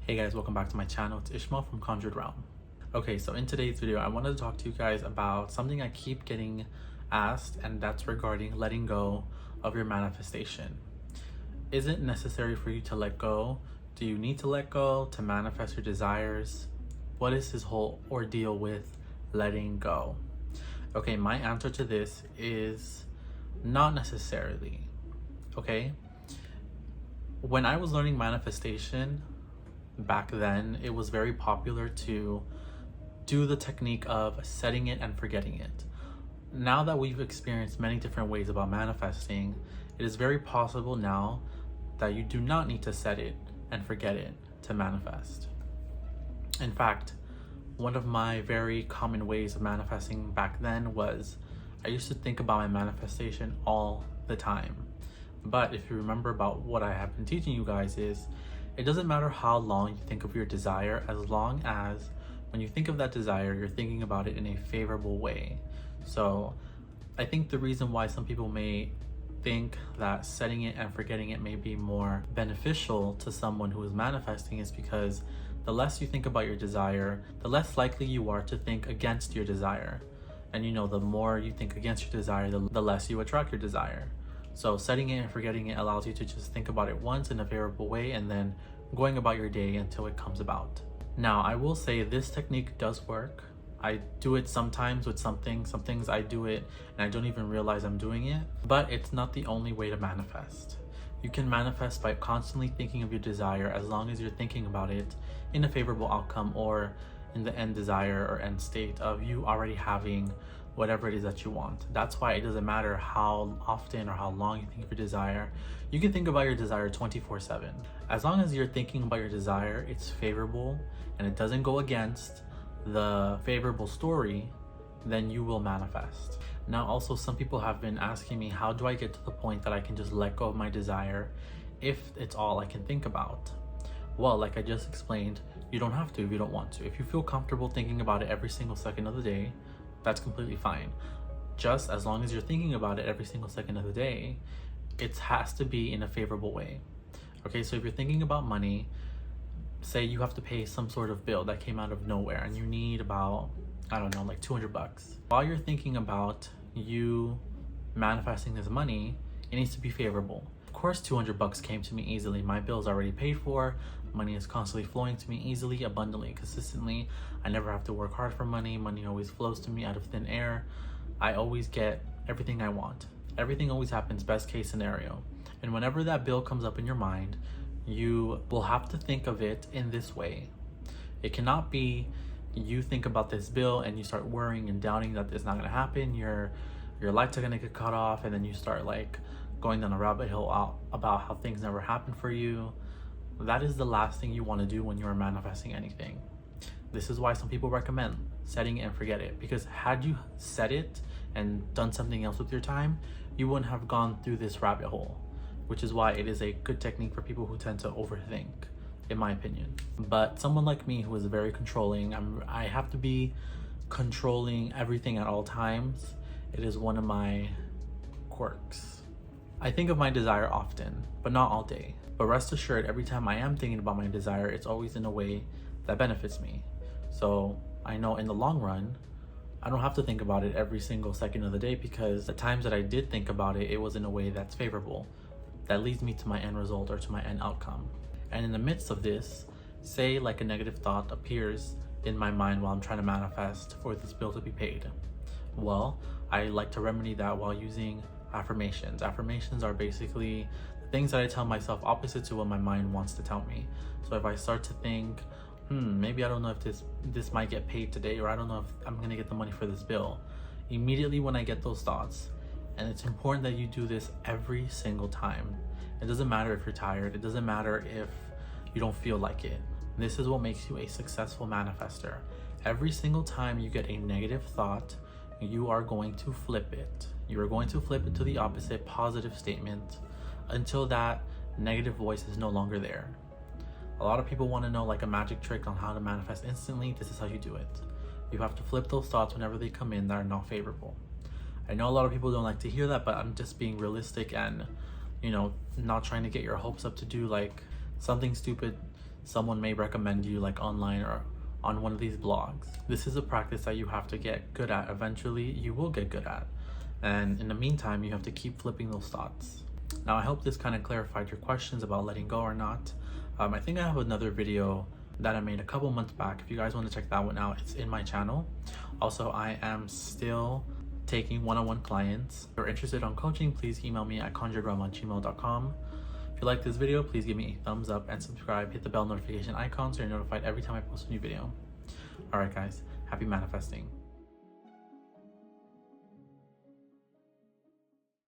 Hey guys, welcome back to my channel. It's Ishmael from Conjured Realm. Okay, so in today's video, I wanted to talk to you guys about something I keep getting asked, and that's regarding letting go of your manifestation. Is it necessary for you to let go? Do you need to let go to manifest your desires? What is this whole ordeal with letting go? Okay, my answer to this is not necessarily. Okay? When I was learning manifestation, back then, it was very popular to do the technique of setting it and forgetting it. Now that we've experienced many different ways about manifesting, it is very possible now that you do not need to set it and forget it to manifest. In fact, one of my very common ways of manifesting back then was I used to think about my manifestation all the time. But if you remember about what I have been teaching you guys is, it doesn't matter how long you think of your desire, as long as when you think of that desire, you're thinking about it in a favorable way. So I think the reason why some people may think that setting it and forgetting it may be more beneficial to someone who is manifesting is because the less you think about your desire, the less likely you are to think against your desire. And the more you think against your desire, the less you attract your desire. So setting it and forgetting it allows you to just think about it once in a favorable way and then going about your day until it comes about. Now, I will say this technique does work. I do it sometimes with some things I do it and I don't even realize I'm doing it, but it's not the only way to manifest. You can manifest by constantly thinking of your desire as long as you're thinking about it in a favorable outcome or in the end desire or end state of you already having whatever it is that you want. That's why it doesn't matter how often or how long you think of your desire. You can think about your desire 24/7. As long as you're thinking about your desire, it's favorable and it doesn't go against the favorable story, then you will manifest. Now, also, some people have been asking me, how do I get to the point that I can just let go of my desire if it's all I can think about? Well, like I just explained, you don't have to if you don't want to. If you feel comfortable thinking about it every single second of the day, that's completely fine. Just as long as you're thinking about it every single second of the day, it has to be in a favorable way. Okay, so if you're thinking about money, say you have to pay some sort of bill that came out of nowhere and you need about, I don't know, like $200. While you're thinking about you manifesting this money, it needs to be favorable. Of course, $200 came to me easily. My bill's already paid for. Money is constantly flowing to me easily, abundantly, consistently. I never have to work hard for money. Money always flows to me out of thin air. I always get everything I want. Everything always happens best case scenario. And whenever that bill comes up in your mind, you will have to think of it in this way. It cannot be you think about this bill and you start worrying and doubting that it's not going to happen. Your lights are going to get cut off, and then you start like going down a rabbit hole about how things never happen for you. That is the last thing you want to do when you are manifesting anything. This is why some people recommend setting it and forget it, because had you set it and done something else with your time, you wouldn't have gone through this rabbit hole, which is why it is a good technique for people who tend to overthink, in my opinion. But someone like me who is very controlling, I have to be controlling everything at all times. It is one of my quirks. I think of my desire often, but not all day. But rest assured, every time I am thinking about my desire, it's always in a way that benefits me. So I know in the long run, I don't have to think about it every single second of the day, because the times that I did think about it, it was in a way that's favorable, that leads me to my end result or to my end outcome. And in the midst of this, say like a negative thought appears in my mind while I'm trying to manifest for this bill to be paid. Well, I like to remedy that while using affirmations. Affirmations are basically the things that I tell myself opposite to what my mind wants to tell me. So if I start to think, maybe I don't know if this might get paid today, or I don't know if I'm gonna get the money for this bill, immediately when I get those thoughts, and it's important that you do this every single time. It doesn't matter if you're tired. It doesn't matter if you don't feel like it. This is what makes you a successful manifester. Every single time you get a negative thought, you are going to flip it. You are going to flip it to the opposite positive statement until that negative voice is no longer there. A lot of people want to know like a magic trick on how to manifest instantly. This is how you do it. You have to flip those thoughts whenever they come in that are not favorable. I know a lot of people don't like to hear that, but I'm just being realistic and, not trying to get your hopes up to do like something stupid someone may recommend you like online or on one of these blogs. This is a practice that you have to get good at. Eventually you will get good at, and in the meantime you have to keep flipping those thoughts. Now I hope this kind of clarified your questions about letting go or not. I think I have another video that I made a couple months back. If you guys want to check that one out, it's in my channel. Also, I am still taking one-on-one clients. If you're interested on coaching, please email me at conjuredrealm@gmail.com. If you like this video, please give me a thumbs up and subscribe. Hit the bell notification icon so you're notified every time I post a new video. Alright guys, happy manifesting.